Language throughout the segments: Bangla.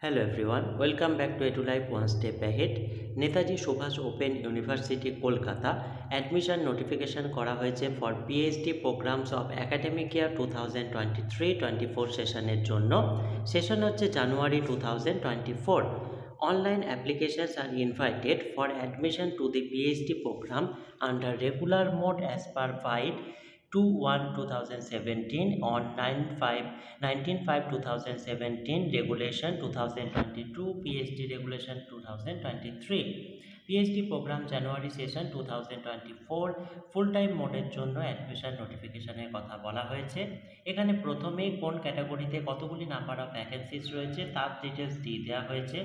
Hello everyone, welcome back to EduLife One Step Ahead. Netaji Subhas open university Kolkata admission notification করা হয়েছে for PhD programs of academic year 2023-24 সেশনের জন্য। সেশন হচ্ছে জানুয়ারি 2024। Online applications are invited for admission to the PhD program under regular mode as per Vide 2/1/2017 on 19/5/2017 Regulation 2022 PhD Regulation 2023 PhD Program January Session 2024 full time মোডের জন্য অ্যাডমিশন নোটিফিকেশনের কথা বলা হয়েছে। এখানে প্রথমেই কোন ক্যাটাগরিতে কতগুলি নাম্বার অফ ভ্যাকেন্সিস রয়েছে তার ডিটেলস দিয়ে দেওয়া হয়েছে।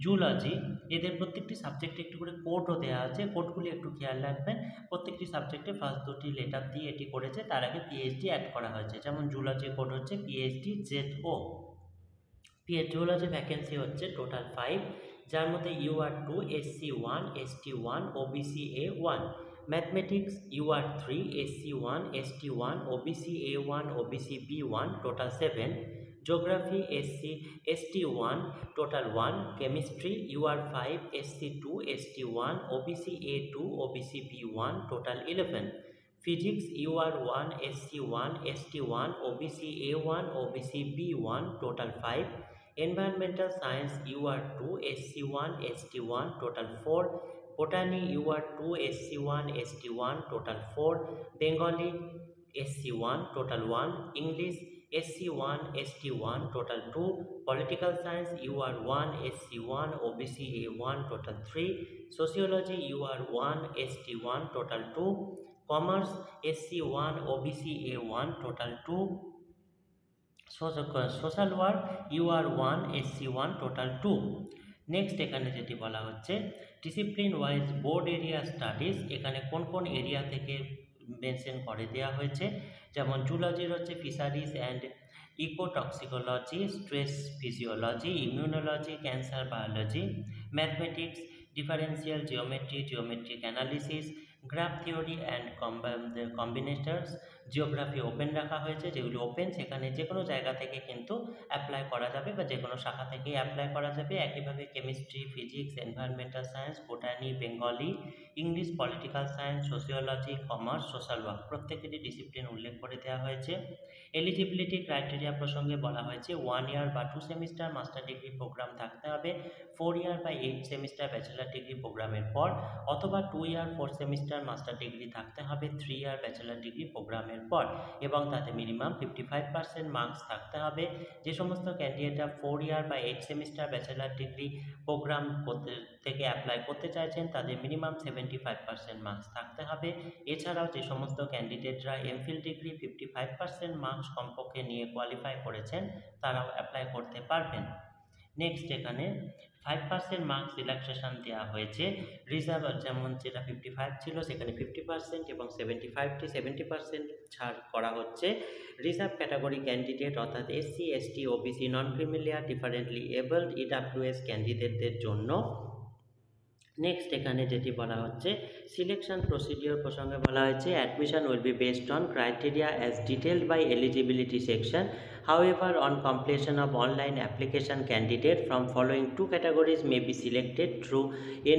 জুলজি, এদের প্রত্যেকটি সাবজেক্টে একটু করে কোডও দেওয়া আছে, কোডগুলি একটু খেয়াল রাখবেন। প্রত্যেকটি সাবজেক্টে ফার্স্ট দুটি লেটার দিয়ে এটি করেছে, তার আগে পিএইচডি অ্যাড করা হয়েছে। যেমন জুলজি কোড হচ্ছে পিএইচডি ZO। জুলজি ভ্যাকেন্সি হচ্ছে টোটাল 5, যার মধ্যে UR2 SC1 ST1 OBC A1, mathematics UR3 SC1 ST1 OBC A1 OBC B1 total 7, Geography ST1 total 1, Chemistry UR5 SC2 ST1 OBC A2 OBC B1 total 11, Physics UR1 SC1 ST1 OBC A1 OBC B1 total 5, Environmental Science UR2 SC1 ST1 total 4, Botany UR2 SC1 ST1 total 4, Bengali SC1 total 1, English SC1 ST1 total 2, Political Science UR1 SC1 OBC A1 total 3, Sociology UR1 ST1 total 2, Commerce SC1 OBC A1 total 2, Social Work UR1 SC1 total 2। Next এখানে যেটি বলা হচ্ছে discipline wise board area studies, এখানে কোন কোন এরিয়া থেকে মেনশন করে দেওয়া হয়েছে। যেমন জুলজির হচ্ছে fisheries and ecotoxicology, stress physiology, immunology, cancer biology, mathematics differential geometry, geometric analysis, graph theory and combinators. Geography open রাখা হয়েছে, যেগুলি ওপেন সেখানে যে কোনো জায়গা থেকে কিন্তু অ্যাপ্লাই করা যাবে বা যে কোনো শাখা থেকে অ্যাপ্লাই করা যাবে। একইভাবে chemistry, physics, environmental science, botany, Bengali, English, political science, sociology, commerce, social work প্রত্যেকেরই ডিসিপ্লিন উল্লেখ করে দেওয়া হয়েছে। এলিজিবিলিটি ক্রাইটেরিয়া প্রসঙ্গে বলা হয়েছে 1 ইয়ার বা 2 সেমিস্টার মাস্টার ডিগ্রি প্রোগ্রাম থাকতে হবে 4 ইয়ার বা 8 সেমিস্টার ব্যাচেলার ডিগ্রি প্রোগ্রামের পর, অথবা 2 ইয়ার 4 সেমিস্টার মাস্টার ডিগ্রি থাকতে হবে 3 ইয়ার ব্যাচেলার ডিগ্রি প্রোগ্রামের পর, এবং তাতে মিনিমাম 55% মার্কস থাকতে হবে। যে সমস্ত ক্যান্ডিডেটরা 4 ইয়ার বা 8 সেমিস্টার ব্যাচেলার ডিগ্রি প্রোগ্রাম থেকে অ্যাপ্লাই করতে চাইছেন তাদের মিনিমাম 75% মার্কস থাকতে হবে। এছাড়াও যে সমস্ত ক্যান্ডিডেটরা এমফিল ডিগ্রি 55% মার্কস কমপক্ষে নিয়ে কোয়ালিফাই করেছেন তারাও অ্যাপ্লাই করতে পারবেন। নেক্সট এখানে 5% মার্কস রিল্যাক্সেশন দেওয়া হয়েছে। রিজার্ভ যেমন যেটা 55 ছিল সেখানে 50% এবং 70% ছাড় করা হচ্ছে রিজার্ভ ক্যাটাগরি ক্যান্ডিডেট অর্থাৎ SC ST OBC নন ক্রিমিলিয়ার ডিফারেন্টলি এবলড EWS ক্যান্ডিডেটদের জন্য। নেক্সট এখানে যেটি বলা হচ্ছে সিলেকশন প্রসিডিওর প্রসঙ্গে বলা হয়েছে admission will be based on criteria as detailed by eligibility section. However, on completion of online application, candidate from following 2 categories may be selected through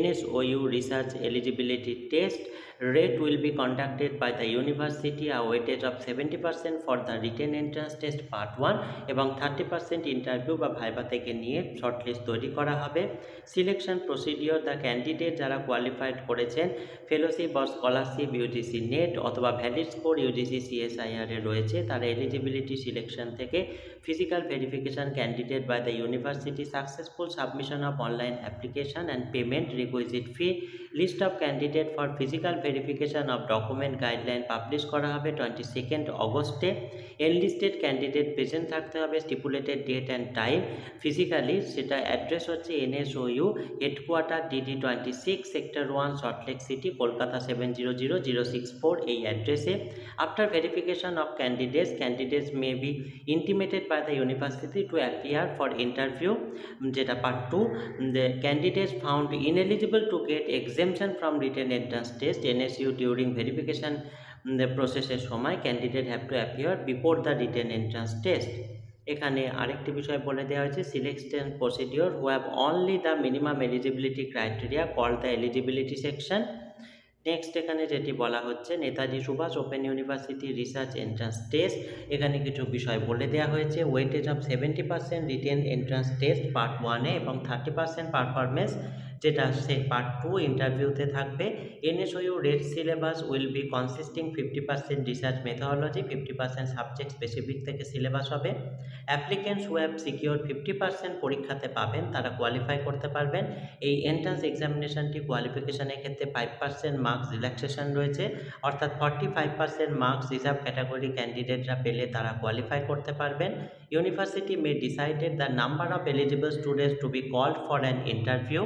NSOU research eligibility test. Rate will be conducted by the university. A weightage of 70% for the written entrance test part 1 এবং 30% ইন্টারভিউ বা ভাইবা থেকে নিয়ে শর্টলিস্ট তৈরি করা হবে। সিলেকশন প্রসিডিওর, দ্য ক্যান্ডিডেট যারা কোয়ালিফাইড করেছেন ফেলোশিপ বা স্কলারশিপ ইউজিসি নেট অথবা ভ্যালিড স্কোর ইউজিসি CSIR এ রয়েছে তারা এলিজিবিলিটি সিলেকশন থেকে physical verification candidate by the university, successful submission of online application and payment requisite fee, list of candidate for physical verification of document guideline publish করা হবে 22 অগস্টে। enlisted candidate প্রেজেন্ট থাকতে হবে stipulated date and time physically, সেটা অ্যাড্রেস হচ্ছে NSOU headquarter DD26 sector 1 Salt Lake city Kolkata 700064 এই অ্যাড্রেসে। After verification of candidates may be intimated by the university to appear for interview, যেটা part 2, the candidates found ineligible to get exemption from written entrance test NSU during verification the process সময় candidate have to appear before the written entrance test. এখানে আরেকটি বিষয় বলে দেওয়া হয়েছে, selection procedure who have only the minimum eligibility criteria call the eligibility section. Next এখানে যেটি বলা হচ্ছে, Netaji Subhas open university research entrance test, এখানে কিছু বিষয় বলে দেওয়া হয়েছে। Weightage of 70% written entrance test part 1-এ এবং 30% পারফরমেন্স, যেটা সে পার্ট 2 ইন্টারভিউতে থাকবে। NSU read syllabus will be consisting 50% research methodology, 50% subject specific থেকে সিলেবাস হবে। অ্যাপ্লিকেন্টস হু হ্যাভ সিকিউর 50% পরীক্ষাতে পাবেন, তারা কোয়ালিফাই করতে পারবেন। এই এন্ট্রান্স এক্সামিনেশনটি কোয়ালিফিকেশনের ক্ষেত্রে 5% মার্কস রিল্যাক্সেশন রয়েছে, অর্থাৎ 45% মার্কস রিজার্ভ ক্যাটাগরি ক্যান্ডিডেটরা পেলে তারা কোয়ালিফাই করতে পারবেন। University may decided the number of eligible students to be called for an interview.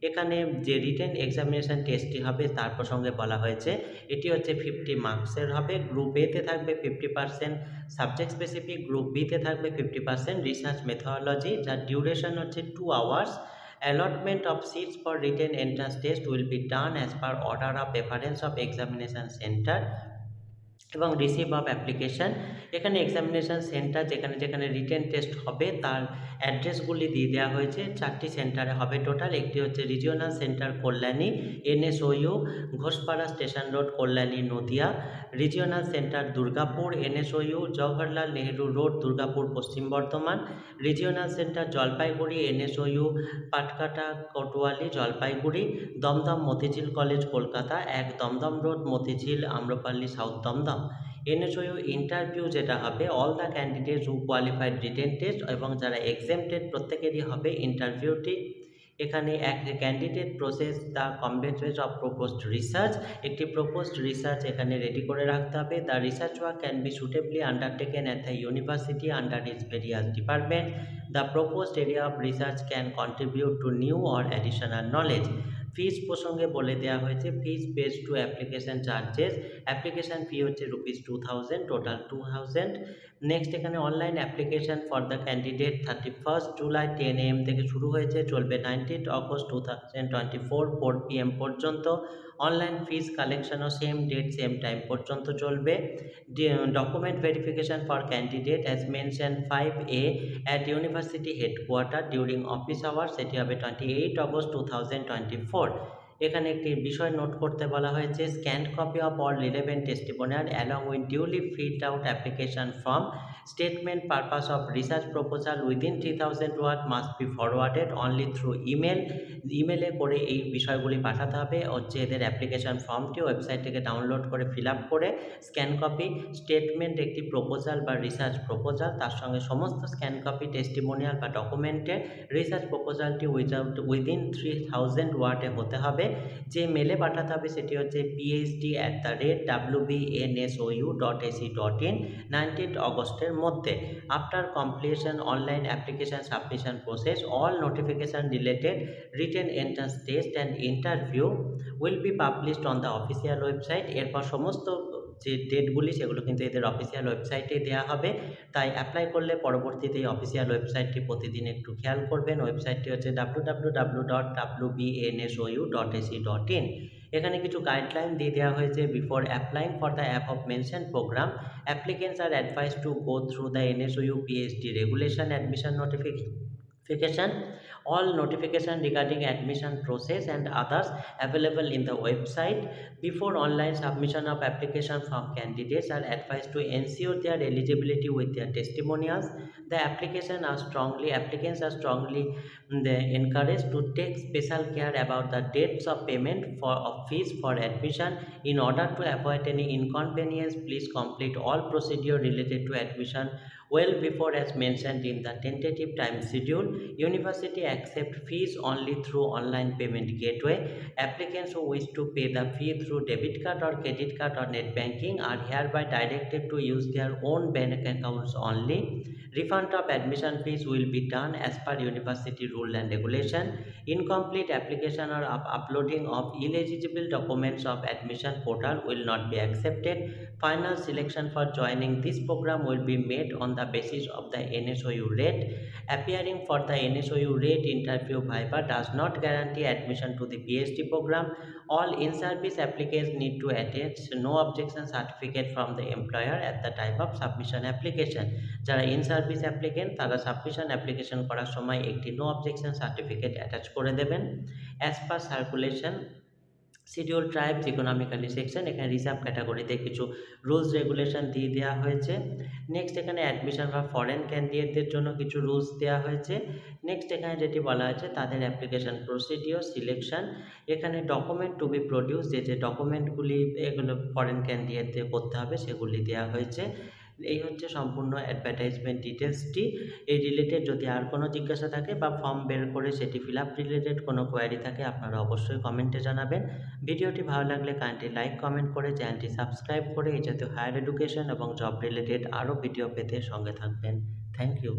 এখানে যে রিটেন এক্সামিনেশন টেস্টটি হবে তার প্রসঙ্গে বলা হয়েছে, এটি হচ্ছে 50 মার্কসের হবে। গ্রুপ এতে থাকবে 50% সাবজেক্ট স্পেসিফিক, গ্রুপ বিতে থাকবে 50% রিসার্চ মেথোডোলজি, যার ডিউরেশন হচ্ছে 2 hours. Allotment of seats for written entrance test will be done as per order of preference of examination center এবং রিসিভ অফ অ্যাপ্লিকেশান। এখানে এক্সামিনেশান সেন্টার যেখানে যেখানে রিটেন টেস্ট হবে তার অ্যাড্রেসগুলি দিয়ে দেওয়া হয়েছে। 4টি সেন্টারে হবে টোটাল। একটি হচ্ছে regional centre Kalyani, NSOU Ghoshpara station road Kalyani Nadia. Regional centre Durgapur, NSOU Jawaharlal Nehru road Durgapur Paschim Bardhaman. Regional centre Jalpaiguri, NSOU Patkata Kotwali Jalpaiguri. Dumdum Motijheel college Kolkata 1 Dumdum road Motijheel Amrapali south Dumdum. NSU interview যেটা হবে, all the candidates who qualified written test এবং যারা এক্সেমটেড প্রত্যেকেরই হবে ইন্টারভিউটি। এখানে এক candidate process the complement of proposed research, একটি প্রপোজড রিসার্চ এখানে রেডি করে রাখতে হবে। The research work can be suitably undertaken at the university under its various department. The proposed area of research can contribute to new or additional knowledge. Fees প্রসঙ্গে বলে দেওয়া হয়েছে, fees page to application charges, application fee হচ্ছে ₹2000, টোটাল 2000। নেক্সট এখানে online application for the candidate 31 July 10 AM থেকে শুরু হয়েছে, চলবে 19 অগস্ট 2024 4 PM পর্যন্ত। অনলাইন ফিজ কালেকশনও সেম ডেট সেম টাইম পর্যন্ত চলবে। Document verification for candidate as mention 5A at university headquarter during office hours, সেটি হবে 28 অগস্ট 2024। এখানে একটি বিষয় নোট করতে বলা হয়েছে, scanned copy of all relevant testimonial along with duly filled out application form, statement purpose of research proposal within 3000 word must be forwarded only through email. ইমেলে করে এই বিষয়গুলি পাঠাতে হবে। হচ্ছে এদের অ্যাপ্লিকেশন ফর্মটি ওয়েবসাইট থেকে ডাউনলোড করে ফিল আপ করে স্ক্যান কপি, স্টেটমেন্ট একটি প্রপোজাল বা রিসার্চ প্রপোজাল, তার সঙ্গে সমস্ত স্ক্যান কপি টেস্টিমোনিয়াল বা ডকুমেন্টের। রিসার্চ প্রপোজালটি উইদিন 3000 ওয়ার্ডে হতে হবে। যে মেলে পাঠাতে হবে সেটি হচ্ছে phd@wbnsou.ac.in 19 অগস্টের মধ্যে। After completion online application submission process, all notification related written entrance test and interview will be published on the official website. এরপর সমস্ত যে ডেটগুলি সেগুলো কিন্তু এদের অফিসিয়াল ওয়েবসাইটে দেওয়া হবে, তাই অ্যাপ্লাই করলে পরবর্তীতে এই অফিসিয়াল ওয়েবসাইটটি প্রতিদিন একটু খেয়াল করবেন। ওয়েবসাইটটি হচ্ছে www.wbnsou.ac.in। এখানে কিছু গাইডলাইন দিয়ে দেওয়া হয়েছে। Before applying for the app of mention program, applicants are advise to go through the NSOU PhD regulation admission notification. All notification regarding admission process and others available in the website. Before online submission of application from candidates are advised to ensure their eligibility with their testimonials. The applicants are strongly encouraged to take special care about the dates of payment of fees for admission. In order to avoid any inconvenience, please complete all procedure related to admission well before as mentioned in the tentative time schedule. University accept fees only through online payment gateway. Applicants who wish to pay the fee through debit card or credit card or net banking are hereby directed to use their own bank accounts only. Refund of admission fees will be done as per university rule and regulation. Incomplete application or uploading of illegible documents of admission portal will not be accepted. Final selection for joining this program will be made on the the basis of the NSOU rate. Appearing for the NSOU rate interview viva does not guarantee admission to the PhD program. All in-service applicants need to attach no objection certificate from the employer at the time of submission application. যারা in-service applicant তারা submission application করার সময় একটি no objection certificate attach করে দেবেন। As per circulation schedule tribes economically section, এখানে রিজার্ভ ক্যাটাগরিতে কিছু রুলস রেগুলেশন দিয়ে দেওয়া হয়েছে। নেক্সট এখানে অ্যাডমিশন বা ফরেন ক্যান্ডিডেটদের জন্য কিছু রুলস দেওয়া হয়েছে। নেক্সট এখানে যেটি বলা হয়েছে তাদের অ্যাপ্লিকেশন প্রসিডিওর সিলেকশন, এখানে ডকুমেন্ট টু বি প্রডিউস, যে ডকুমেন্টগুলি এগুলো ফরেন ক্যান্ডিডেটদের করতে হবে সেগুলি দেওয়া হয়েছে। এই হচ্ছে সম্পূর্ণ অ্যাডভার্টাইজমেন্ট ডিটেলসটি। এই রিলেটেড যদি আর কোনো জিজ্ঞাসা থাকে বা ফর্ম বের করে সেটি ফিল আপ রিলেটেড কোনো কোয়ারি থাকে আপনারা অবশ্যই কমেন্টে জানাবেন। ভিডিওটি ভালো লাগলে কাইন্ডলি লাইক কমেন্ট করে চ্যানেলটি সাবস্ক্রাইব করে এই জাতীয় হায়ার এডুকেশন এবং জব রিলেটেড আরও ভিডিও পেতে সঙ্গে থাকবেন। Thank you.